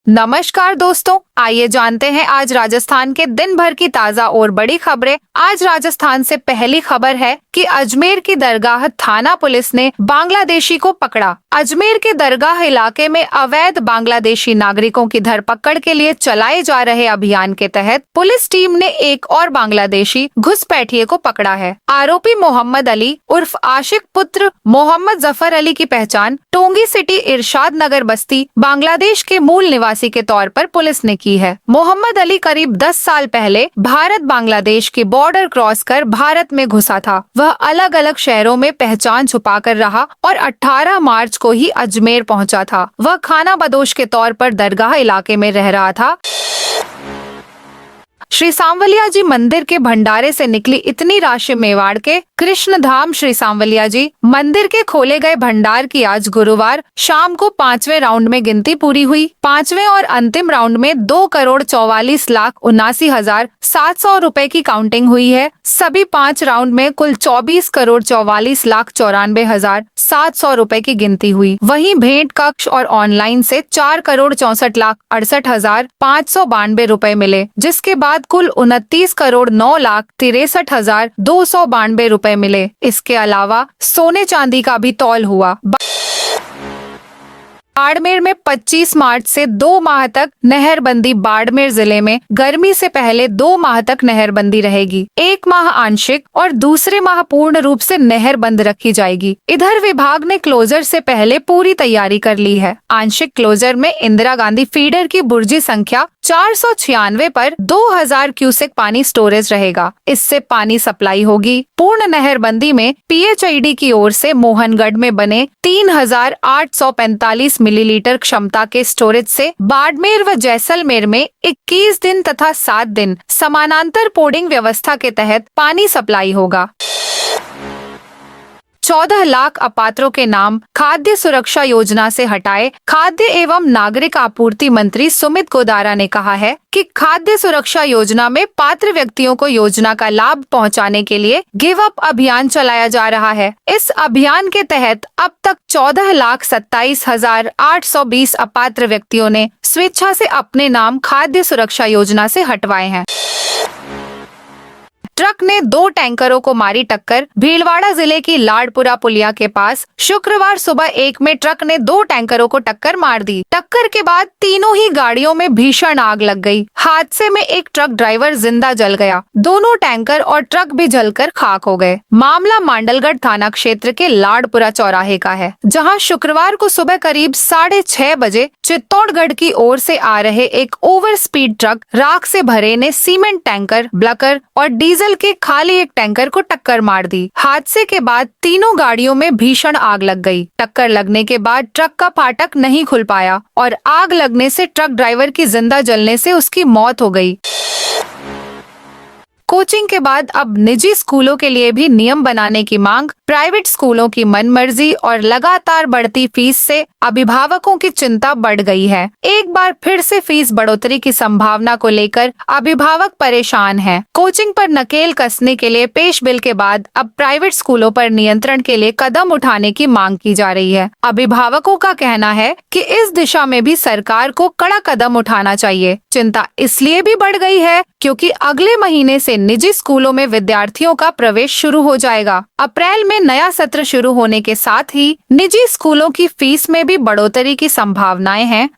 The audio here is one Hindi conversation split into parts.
नमस्कार दोस्तों, आइए जानते हैं आज राजस्थान के दिन भर की ताजा और बड़ी खबरें। आज राजस्थान से पहली खबर है कि अजमेर की दरगाह थाना पुलिस ने बांग्लादेशी को पकड़ा। अजमेर के दरगाह इलाके में अवैध बांग्लादेशी नागरिकों की धरपकड़ के लिए चलाए जा रहे अभियान के तहत पुलिस टीम ने एक और बांग्लादेशी घुसपैठिए को पकड़ा है। आरोपी मोहम्मद अली उर्फ आशिक पुत्र मोहम्मद जफर अली की पहचान टोंगी सिटी इरशाद नगर बस्ती बांग्लादेश के मूल निवासी के तौर पर पुलिस ने की है। मोहम्मद अली करीब 10 साल पहले भारत बांग्लादेश की बॉर्डर क्रॉस कर भारत में घुसा था। वह अलग अलग शहरों में पहचान छुपाकर रहा और 18 मार्च को ही अजमेर पहुंचा था। वह खाना बदोश के तौर पर दरगाह इलाके में रह रहा था। श्री सांवलिया जी मंदिर के भंडारे से निकली इतनी राशि मेवाड़ के कृष्ण धाम श्री सांवलिया जी मंदिर के खोले गए भंडार की आज गुरुवार शाम को 5वें राउंड में गिनती पूरी हुई। 5वें और अंतिम राउंड में 2,44,79,700 रुपए की काउंटिंग हुई है। सभी 5 राउंड में कुल 24,44,94,700 रुपए की गिनती हुई। वहीं भेंट कक्ष और ऑनलाइन से 4,64,68,592 रुपए मिले, जिसके बाद कुल 29,09,63,292 रुपए मिले। इसके अलावा सोने चांदी का भी तौल हुआ। बाड़मेर में 25 मार्च से 2 माह तक नहरबंदी। बाड़मेर जिले में गर्मी से पहले 2 माह तक नहरबंदी रहेगी। 1 माह आंशिक और दूसरे माह पूर्ण रूप से नहर बंद रखी जाएगी। इधर विभाग ने क्लोजर से पहले पूरी तैयारी कर ली है। आंशिक क्लोजर में इंदिरा गांधी फीडर की बुर्जी संख्या 496 पर 2000 क्यूसेक पानी स्टोरेज रहेगा। इससे पानी सप्लाई होगी। पूर्ण नहरबंदी में PHID की ओर से मोहनगढ़ में बने 3845 मिलीलीटर क्षमता के स्टोरेज से बाड़मेर व जैसलमेर में 21 दिन तथा 7 दिन समानांतर पोर्डिंग व्यवस्था के तहत पानी सप्लाई होगा। 14 लाख अपात्रों के नाम खाद्य सुरक्षा योजना से हटाए। खाद्य एवं नागरिक आपूर्ति मंत्री सुमित गोदारा ने कहा है कि खाद्य सुरक्षा योजना में पात्र व्यक्तियों को योजना का लाभ पहुंचाने के लिए गिव अप अभियान चलाया जा रहा है। इस अभियान के तहत अब तक 14,27,820 अपात्र व्यक्तियों ने स्वेच्छा से अपने नाम खाद्य सुरक्षा योजना से हटवाए हैं। ट्रक ने 2 टैंकरों को मारी टक्कर। भीलवाड़ा जिले की लाडपुरा पुलिया के पास शुक्रवार सुबह एक में ट्रक ने 2 टैंकरों को टक्कर मार दी। टक्कर के बाद तीनों ही गाड़ियों में भीषण आग लग गई। हादसे में एक ट्रक ड्राइवर जिंदा जल गया। दोनों टैंकर और ट्रक भी जलकर खाक हो गए। मामला मांडलगढ़ थाना क्षेत्र के लाडपुरा चौराहे का है, जहां शुक्रवार को सुबह करीब 6:30 बजे चित्तौड़गढ़ की ओर से आ रहे एक ओवर स्पीड ट्रक राख से भरे ने सीमेंट टैंकर, ब्लकर और डीजल के खाली एक टैंकर को टक्कर मार दी। हादसे के बाद तीनों गाड़ियों में भीषण आग लग गई। टक्कर लगने के बाद ट्रक का फाटक नहीं खुल पाया और आग लगने से ट्रक ड्राइवर की जिंदा जलने से उसकी मौत हो गई। कोचिंग के बाद अब निजी स्कूलों के लिए भी नियम बनाने की मांग। प्राइवेट स्कूलों की मनमर्जी और लगातार बढ़ती फीस से अभिभावकों की चिंता बढ़ गई है। एक बार फिर से फीस बढ़ोतरी की संभावना को लेकर अभिभावक परेशान हैं। कोचिंग पर नकेल कसने के लिए पेश बिल के बाद अब प्राइवेट स्कूलों पर नियंत्रण के लिए कदम उठाने की मांग की जा रही है। अभिभावकों का कहना है कि इस दिशा में भी सरकार को कड़ा कदम उठाना चाहिए। चिंता इसलिए भी बढ़ गई है क्योंकि अगले महीने से निजी स्कूलों में विद्यार्थियों का प्रवेश शुरू हो जाएगा। अप्रैल में नया सत्र शुरू होने के साथ ही निजी स्कूलों की फीस में भी बढ़ोतरी की संभावनाएं हैं।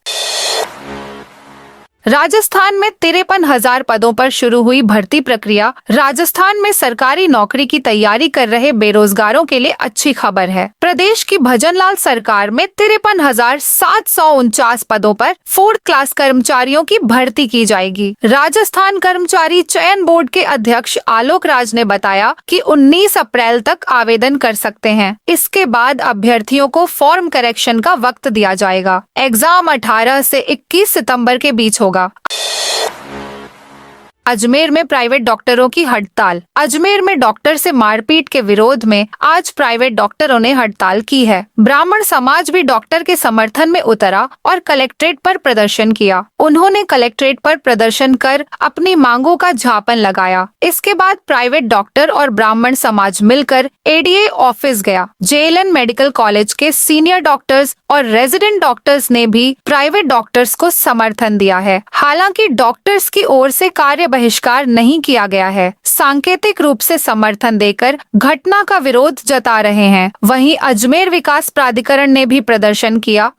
राजस्थान में 53,000 पदों पर शुरू हुई भर्ती प्रक्रिया। राजस्थान में सरकारी नौकरी की तैयारी कर रहे बेरोजगारों के लिए अच्छी खबर है। प्रदेश की भजनलाल सरकार में 53,749 पदों पर 4th क्लास कर्मचारियों की भर्ती की जाएगी। राजस्थान कर्मचारी चयन बोर्ड के अध्यक्ष आलोक राज ने बताया कि 19 अप्रैल तक आवेदन कर सकते हैं। इसके बाद अभ्यर्थियों को फॉर्म करेक्शन का वक्त दिया जाएगा। एग्जाम 18 से 21 सितंबर के बीच होगा। अजमेर में प्राइवेट डॉक्टरों की हड़ताल। अजमेर में डॉक्टर से मारपीट के विरोध में आज प्राइवेट डॉक्टरों ने हड़ताल की है। ब्राह्मण समाज भी डॉक्टर के समर्थन में उतरा और कलेक्ट्रेट पर प्रदर्शन किया। उन्होंने कलेक्ट्रेट पर प्रदर्शन कर अपनी मांगों का झापन लगाया। इसके बाद प्राइवेट डॉक्टर और ब्राह्मण समाज मिलकर एडीए ऑफिस गया। जेएलएन मेडिकल कॉलेज के सीनियर डॉक्टर्स और रेजिडेंट डॉक्टर्स ने भी प्राइवेट डॉक्टर्स को समर्थन दिया है। हालांकि डॉक्टर्स की ओर से कार्य बहिष्कार नहीं किया गया है, सांकेतिक रूप से समर्थन देकर घटना का विरोध जता रहे हैं। वहीं अजमेर विकास प्राधिकरण ने भी प्रदर्शन किया।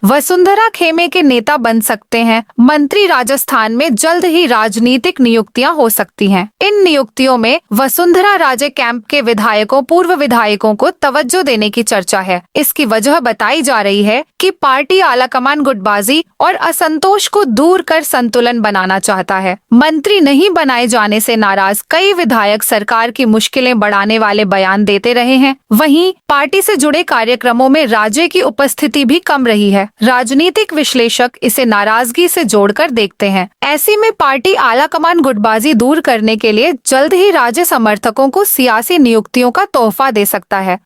वसुंधरा खेमे के नेता बन सकते हैं मंत्री। राजस्थान में जल्द ही राजनीतिक नियुक्तियां हो सकती हैं। इन नियुक्तियों में वसुंधरा राजे कैंप के विधायकों, पूर्व विधायकों को तवज्जो देने की चर्चा है। इसकी वजह बताई जा रही है कि पार्टी आलाकमान गुटबाजी और असंतोष को दूर कर संतुलन बनाना चाहता है। मंत्री नहीं बनाए जाने से नाराज कई विधायक सरकार की मुश्किलें बढ़ाने वाले बयान देते रहे हैं। वहीं पार्टी से जुड़े कार्यक्रमों में राजे की उपस्थिति भी कम रही है। राजनीतिक विश्लेषक इसे नाराजगी से जोड़कर देखते हैं। ऐसी में पार्टी आलाकमान गुटबाजी दूर करने के लिए जल्द ही राज्य समर्थकों को सियासी नियुक्तियों का तोहफा दे सकता है।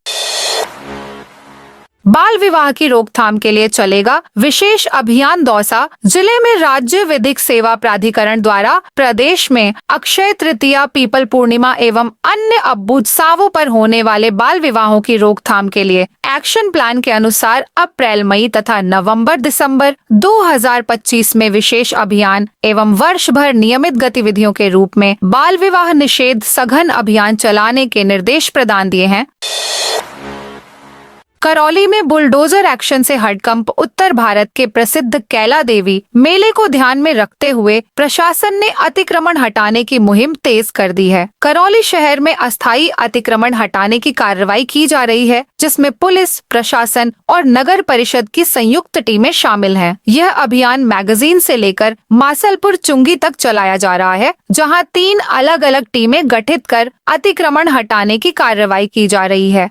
बाल विवाह की रोकथाम के लिए चलेगा विशेष अभियान। दौसा जिले में राज्य विधिक सेवा प्राधिकरण द्वारा प्रदेश में अक्षय तृतीया, पीपल पूर्णिमा एवं अन्य उत्सवों पर होने वाले बाल विवाहों की रोकथाम के लिए एक्शन प्लान के अनुसार अप्रैल, मई तथा नवंबर, दिसंबर 2025 में विशेष अभियान एवं वर्ष भर नियमित गतिविधियों के रूप में बाल विवाह निषेध सघन अभियान चलाने के निर्देश प्रदान दिए हैं। करौली में बुलडोजर एक्शन से हड़कंप। उत्तर भारत के प्रसिद्ध कैला देवी मेले को ध्यान में रखते हुए प्रशासन ने अतिक्रमण हटाने की मुहिम तेज कर दी है। करौली शहर में अस्थायी अतिक्रमण हटाने की कार्रवाई की जा रही है, जिसमें पुलिस, प्रशासन और नगर परिषद की संयुक्त टीमें शामिल हैं। यह अभियान मैगजीन से लेकर मासलपुर चुंगी तक चलाया जा रहा है, जहां 3 अलग अलग टीमें गठित कर अतिक्रमण हटाने की कार्रवाई की जा रही है।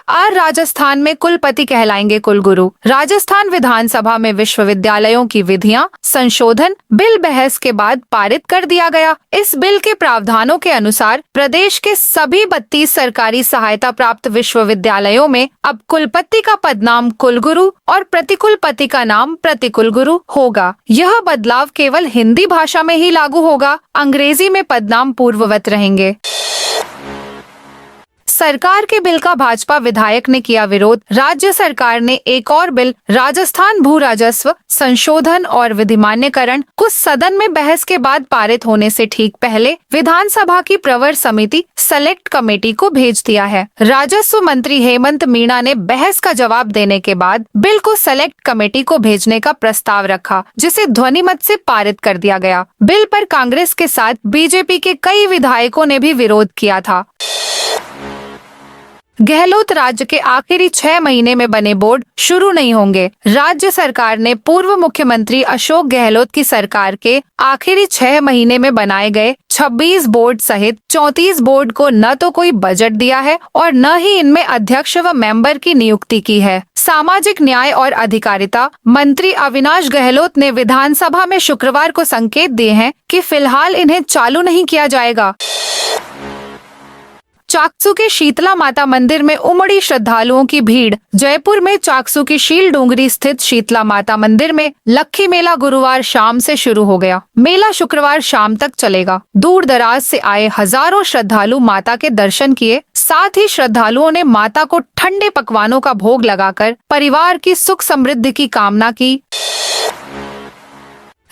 आज राजस्थान में कुलपति कहलाएंगे कुलगुरु। राजस्थान विधानसभा में विश्वविद्यालयों की विधियां संशोधन बिल बहस के बाद पारित कर दिया गया। इस बिल के प्रावधानों के अनुसार प्रदेश के सभी 32 सरकारी सहायता प्राप्त विश्वविद्यालयों में अब कुलपति का पदनाम कुलगुरु और प्रतिकुलपति का नाम प्रतिकुलगुरु होगा। यह बदलाव केवल हिंदी भाषा में ही लागू होगा। अंग्रेजी में पदनाम पूर्ववत रहेंगे। सरकार के बिल का भाजपा विधायक ने किया विरोध। राज्य सरकार ने एक और बिल राजस्थान भू राजस्व संशोधन और विधिमान्यकरण को सदन में बहस के बाद पारित होने से ठीक पहले विधानसभा की प्रवर समिति सेलेक्ट कमेटी को भेज दिया है। राजस्व मंत्री हेमंत मीणा ने बहस का जवाब देने के बाद बिल को सेलेक्ट कमेटी को भेजने का प्रस्ताव रखा, जिसे ध्वनिमत से पारित कर दिया गया। बिल पर कांग्रेस के साथ बीजेपी के कई विधायकों ने भी विरोध किया था। गहलोत राज्य के आखिरी 6 महीने में बने बोर्ड शुरू नहीं होंगे। राज्य सरकार ने पूर्व मुख्यमंत्री अशोक गहलोत की सरकार के आखिरी 6 महीने में बनाए गए 26 बोर्ड सहित 34 बोर्ड को न तो कोई बजट दिया है और न ही इनमें अध्यक्ष व मेंबर की नियुक्ति की है। सामाजिक न्याय और अधिकारिता मंत्री अविनाश गहलोत ने विधानसभा में शुक्रवार को संकेत दिए हैं कि फिलहाल इन्हें चालू नहीं किया जाएगा। चाकसू के शीतला माता मंदिर में उमड़ी श्रद्धालुओं की भीड़। जयपुर में चाकसू की शील डूंगरी स्थित शीतला माता मंदिर में लक्खी मेला गुरुवार शाम से शुरू हो गया। मेला शुक्रवार शाम तक चलेगा। दूर दराज से आए हजारों श्रद्धालु माता के दर्शन किए। साथ ही श्रद्धालुओं ने माता को ठंडे पकवानों का भोग लगाकर परिवार की सुख समृद्धि की कामना की।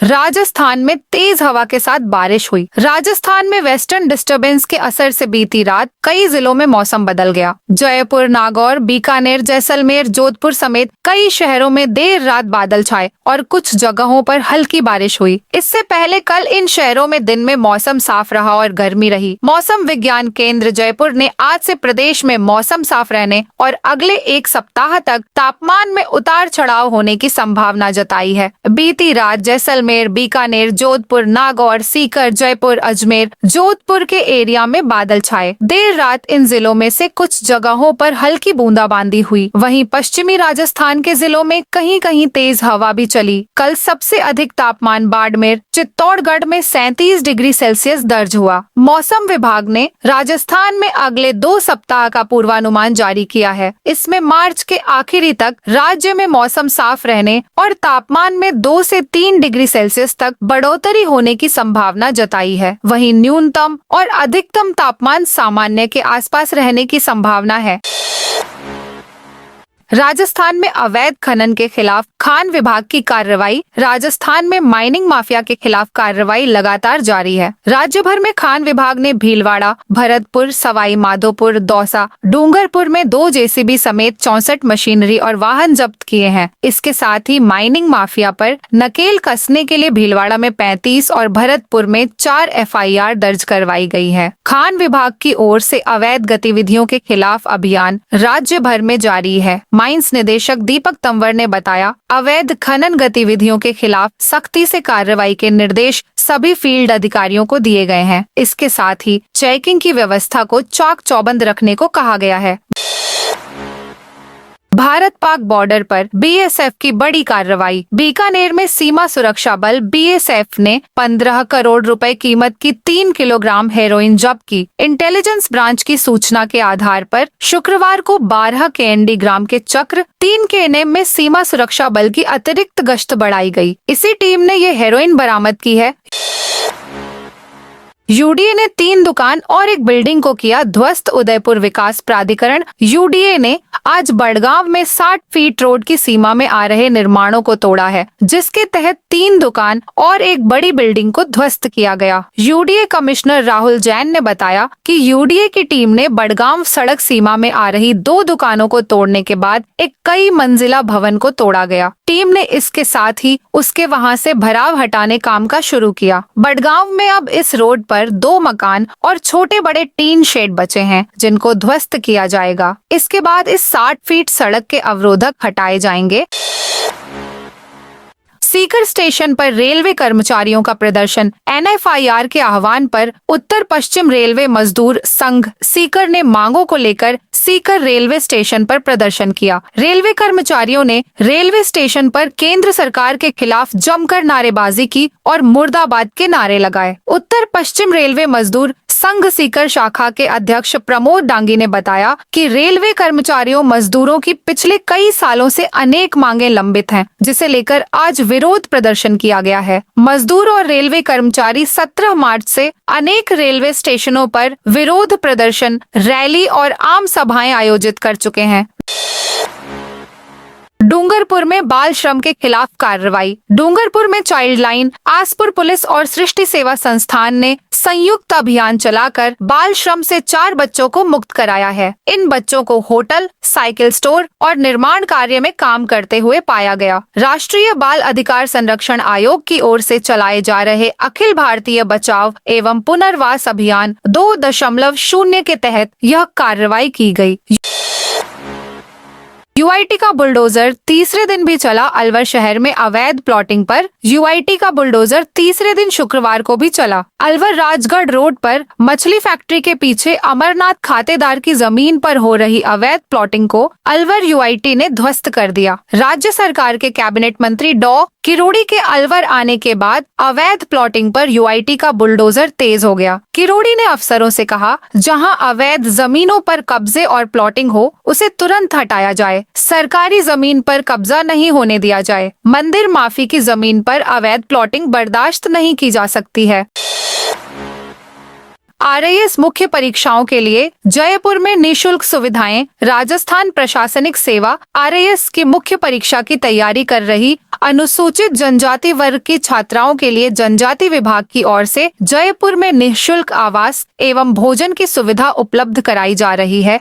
राजस्थान में तेज हवा के साथ बारिश हुई। राजस्थान में वेस्टर्न डिस्टरबेंस के असर से बीती रात कई जिलों में मौसम बदल गया। जयपुर, नागौर, बीकानेर, जैसलमेर, जोधपुर समेत कई शहरों में देर रात बादल छाए और कुछ जगहों पर हल्की बारिश हुई। इससे पहले कल इन शहरों में दिन में मौसम साफ रहा और गर्मी रही। मौसम विज्ञान केंद्र जयपुर ने आज से प्रदेश में मौसम साफ रहने और अगले 1 सप्ताह तक तापमान में उतार चढ़ाव होने की संभावना जताई है। बीती रात जैसलमेर जैसलमेर, बीकानेर, जोधपुर, नागौर, सीकर, जयपुर, अजमेर, जोधपुर के एरिया में बादल छाए। देर रात इन जिलों में से कुछ जगहों पर हल्की बूंदाबांदी हुई। वहीं पश्चिमी राजस्थान के जिलों में कहीं कहीं तेज हवा भी चली। कल सबसे अधिक तापमान बाड़मेर, चित्तौड़गढ़ में 37 डिग्री सेल्सियस दर्ज हुआ। मौसम विभाग ने राजस्थान में अगले 2 सप्ताह का पूर्वानुमान जारी किया है। इसमें मार्च के आखिरी तक राज्य में मौसम साफ रहने और तापमान में 2 से 3 डिग्री सेल्सियस तक बढ़ोतरी होने की संभावना जताई है। वहीं न्यूनतम और अधिकतम तापमान सामान्य के आसपास रहने की संभावना है। राजस्थान में अवैध खनन के खिलाफ खान विभाग की कार्रवाई। राजस्थान में माइनिंग माफिया के खिलाफ कार्रवाई लगातार जारी है। राज्य भर में खान विभाग ने भीलवाड़ा, भरतपुर, सवाई माधोपुर, दौसा, डूंगरपुर में 2 जेसीबी समेत 64 मशीनरी और वाहन जब्त किए हैं। इसके साथ ही माइनिंग माफिया पर नकेल कसने के लिए भीलवाड़ा में 35 और भरतपुर में 4 FIR दर्ज करवाई गई है। खान विभाग की ओर से अवैध गतिविधियों के खिलाफ अभियान राज्य भर में जारी है। माइंस निदेशक दीपक तंवर ने बताया, अवैध खनन गतिविधियों के खिलाफ सख्ती से कार्रवाई के निर्देश सभी फील्ड अधिकारियों को दिए गए हैं। इसके साथ ही चेकिंग की व्यवस्था को चाक चौबंद रखने को कहा गया है। भारत पाक बॉर्डर पर BSF की बड़ी कार्रवाई। बीकानेर में सीमा सुरक्षा बल BSF ने 15 करोड़ रुपए कीमत की 3 किलोग्राम हेरोइन जब्त की। इंटेलिजेंस ब्रांच की सूचना के आधार पर शुक्रवार को 12 KND ग्राम के चक्र 3 KNM में सीमा सुरक्षा बल की अतिरिक्त गश्त बढ़ाई गई। इसी टीम ने ये हेरोइन बरामद की है। UDA ने 3 दुकान और एक बिल्डिंग को किया ध्वस्त। उदयपुर विकास प्राधिकरण UDA ने आज बड़गांव में 60 फीट रोड की सीमा में आ रहे निर्माणों को तोड़ा है, जिसके तहत 3 दुकान और एक बड़ी बिल्डिंग को ध्वस्त किया गया। UDA कमिश्नर राहुल जैन ने बताया कि UDA की टीम ने बड़गांव सड़क सीमा में आ रही 2 दुकानों को तोड़ने के बाद एक कई मंजिला भवन को तोड़ा गया। टीम ने इसके साथ ही उसके वहां से भराव हटाने काम का शुरू किया। बड़गांव में अब इस रोड पर 2 मकान और छोटे बड़े टीन शेड बचे हैं, जिनको ध्वस्त किया जाएगा। इसके बाद इस 60 फीट सड़क के अवरोधक हटाए जाएंगे। सीकर स्टेशन पर रेलवे कर्मचारियों का प्रदर्शन। NFIR के आह्वान पर उत्तर पश्चिम रेलवे मजदूर संघ सीकर ने मांगों को लेकर सीकर रेलवे स्टेशन पर प्रदर्शन किया। रेलवे कर्मचारियों ने रेलवे स्टेशन पर केंद्र सरकार के खिलाफ जमकर नारेबाजी की और मुर्दाबाद के नारे लगाए। उत्तर पश्चिम रेलवे मजदूर संघ सीकर शाखा के अध्यक्ष प्रमोद डांगी ने बताया कि रेलवे कर्मचारियों मजदूरों की पिछले कई सालों से अनेक मांगे लंबित हैं, जिसे लेकर आज विरोध प्रदर्शन किया गया है। मजदूर और रेलवे कर्मचारी 17 मार्च से अनेक रेलवे स्टेशनों पर विरोध प्रदर्शन, रैली और आम सभाएं आयोजित कर चुके हैं। डूंगरपुर में बाल श्रम के खिलाफ कार्रवाई। डूंगरपुर में चाइल्ड लाइन, आसपुर पुलिस और सृष्टि सेवा संस्थान ने संयुक्त अभियान चलाकर बाल श्रम से 4 बच्चों को मुक्त कराया है। इन बच्चों को होटल, साइकिल स्टोर और निर्माण कार्य में काम करते हुए पाया गया। राष्ट्रीय बाल अधिकार संरक्षण आयोग की ओर से चलाए जा रहे अखिल भारतीय बचाव एवं पुनर्वास अभियान 2.0 के तहत यह कार्रवाई की गई। UIT का बुलडोजर तीसरे दिन भी चला। अलवर शहर में अवैध प्लॉटिंग पर UIT का बुलडोजर तीसरे दिन शुक्रवार को भी चला। अलवर राजगढ़ रोड पर मछली फैक्ट्री के पीछे अमरनाथ खातेदार की जमीन पर हो रही अवैध प्लॉटिंग को अलवर UIT ने ध्वस्त कर दिया। राज्य सरकार के कैबिनेट मंत्री डॉ किरोड़ी के अलवर आने के बाद अवैध प्लॉटिंग पर UIT का बुलडोजर तेज हो गया। किरोड़ी ने अफसरों से कहा, जहां अवैध जमीनों पर कब्जे और प्लॉटिंग हो, उसे तुरंत हटाया जाए। सरकारी जमीन पर कब्जा नहीं होने दिया जाए। मंदिर माफी की जमीन पर अवैध प्लॉटिंग बर्दाश्त नहीं की जा सकती है। RIS मुख्य परीक्षाओं के लिए जयपुर में निःशुल्क सुविधाएं। राजस्थान प्रशासनिक सेवा RIS की मुख्य परीक्षा की तैयारी कर रही अनुसूचित जनजाति वर्ग की छात्राओं के लिए जनजाति विभाग की ओर से जयपुर में निःशुल्क आवास एवं भोजन की सुविधा उपलब्ध कराई जा रही है।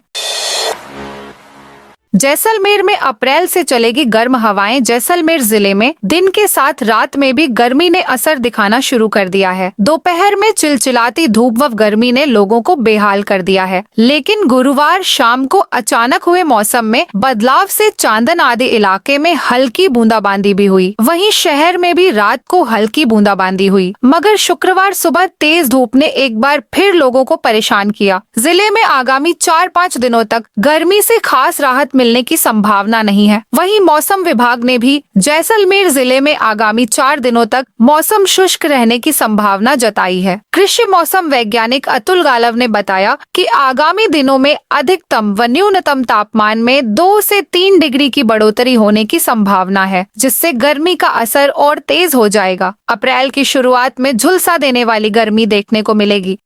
जैसलमेर में अप्रैल से चलेगी गर्म हवाएं। जैसलमेर जिले में दिन के साथ रात में भी गर्मी ने असर दिखाना शुरू कर दिया है। दोपहर में चिलचिलाती धूप व गर्मी ने लोगों को बेहाल कर दिया है, लेकिन गुरुवार शाम को अचानक हुए मौसम में बदलाव से चांदन आदि इलाके में हल्की बूंदाबांदी भी हुई। वहीं शहर में भी रात को हल्की बूंदाबांदी हुई, मगर शुक्रवार सुबह तेज धूप ने एक बार फिर लोगों को परेशान किया। जिले में आगामी 4-5 दिनों तक गर्मी से खास राहत मिलने की संभावना नहीं है। वहीं मौसम विभाग ने भी जैसलमेर जिले में आगामी 4 दिनों तक मौसम शुष्क रहने की संभावना जताई है। कृषि मौसम वैज्ञानिक अतुल गालव ने बताया कि आगामी दिनों में अधिकतम व न्यूनतम तापमान में 2 से 3 डिग्री की बढ़ोतरी होने की संभावना है, जिससे गर्मी का असर और तेज हो जाएगा। अप्रैल की शुरुआत में झुलसा देने वाली गर्मी देखने को मिलेगी।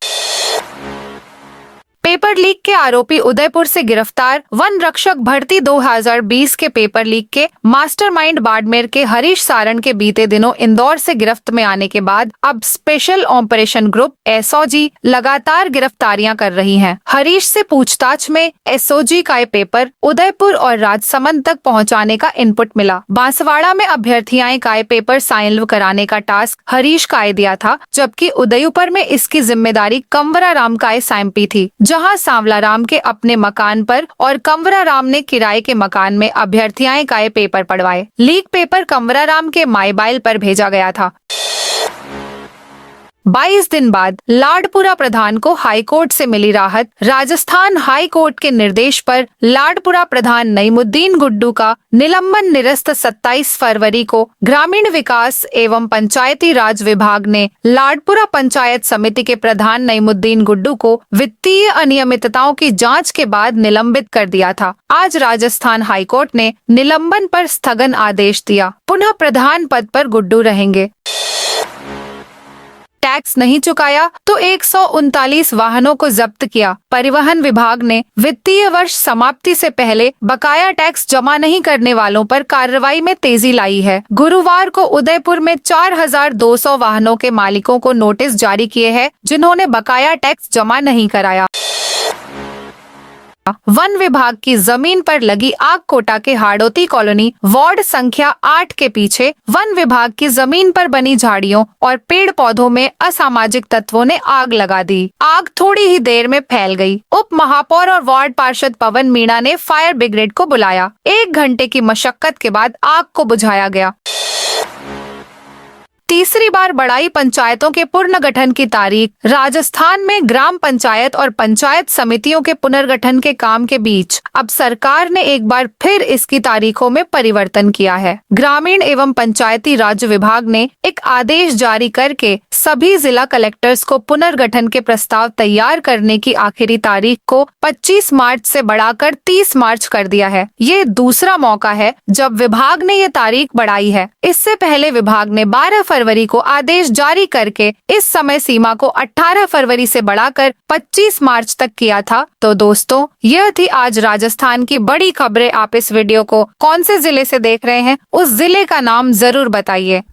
पेपर लीक के आरोपी उदयपुर से गिरफ्तार। वन रक्षक भर्ती 2020 के पेपर लीक के मास्टरमाइंड बाड़मेर के हरीश सारण के बीते दिनों इंदौर से गिरफ्त में आने के बाद अब स्पेशल ऑपरेशन ग्रुप एसओजी लगातार गिरफ्तारियां कर रही हैं। हरीश से पूछताछ में एसओजी का ये पेपर उदयपुर और राजसमंद तक पहुंचाने का इनपुट मिला। बांसवाड़ा में अभ्यर्थियाएं का ये पेपर साइन कराने का टास्क हरीश का दिया था, जबकि उदयपुर में इसकी जिम्मेदारी कंवरा राम का सौंपी थी, जहां सांवला राम के अपने मकान पर और कंवरा राम ने किराए के मकान में अभ्यर्थियाएं का पेपर पढ़वाए। लीक पेपर कंवरा राम के मोबाइल पर भेजा गया था। 22 दिन बाद लाडपुरा प्रधान को हाईकोर्ट से मिली राहत। राजस्थान हाई कोर्ट के निर्देश पर लाडपुरा प्रधान नईमुद्दीन गुड्डू का निलंबन निरस्त 27 फरवरी को ग्रामीण विकास एवं पंचायती राज विभाग ने लाडपुरा पंचायत समिति के प्रधान नईमुद्दीन गुड्डू को वित्तीय अनियमितताओं की जांच के बाद निलंबित कर दिया था। आज राजस्थान हाई कोर्ट ने निलंबन पर स्थगन आदेश दिया। पुनः प्रधान पद पर गुड्डू रहेंगे। टैक्स नहीं चुकाया तो 139 वाहनों को जब्त किया। परिवहन विभाग ने वित्तीय वर्ष समाप्ति से पहले बकाया टैक्स जमा नहीं करने वालों पर कार्रवाई में तेजी लाई है। गुरुवार को उदयपुर में 4200 वाहनों के मालिकों को नोटिस जारी किए हैं, जिन्होंने बकाया टैक्स जमा नहीं कराया। वन विभाग की जमीन पर लगी आग कोटा के हाड़ोती कॉलोनी वार्ड संख्या 8 के पीछे वन विभाग की जमीन पर बनी झाड़ियों और पेड़ पौधों में असामाजिक तत्वों ने आग लगा दी। आग थोड़ी ही देर में फैल गई। उप महापौर और वार्ड पार्षद पवन मीणा ने फायर ब्रिगेड को बुलाया। 1 घंटे की मशक्कत के बाद आग को बुझाया गया। तीसरी बार बढ़ाई पंचायतों के पुनर्गठन की तारीख। राजस्थान में ग्राम पंचायत और पंचायत समितियों के पुनर्गठन के काम के बीच अब सरकार ने एक बार फिर इसकी तारीखों में परिवर्तन किया है। ग्रामीण एवं पंचायती राज विभाग ने एक आदेश जारी करके सभी जिला कलेक्टर्स को पुनर्गठन के प्रस्ताव तैयार करने की आखिरी तारीख को 25 मार्च से बढ़ाकर 30 मार्च कर दिया है। ये दूसरा मौका है जब विभाग ने ये तारीख बढ़ाई है। इससे पहले विभाग ने 12 फरवरी को आदेश जारी करके इस समय सीमा को 18 फरवरी से बढ़ाकर 25 मार्च तक किया था। तो दोस्तों, यह थी आज राजस्थान की बड़ी खबरें। आप इस वीडियो को कौन से जिले से देख रहे हैं, उस जिले का नाम जरूर बताइए।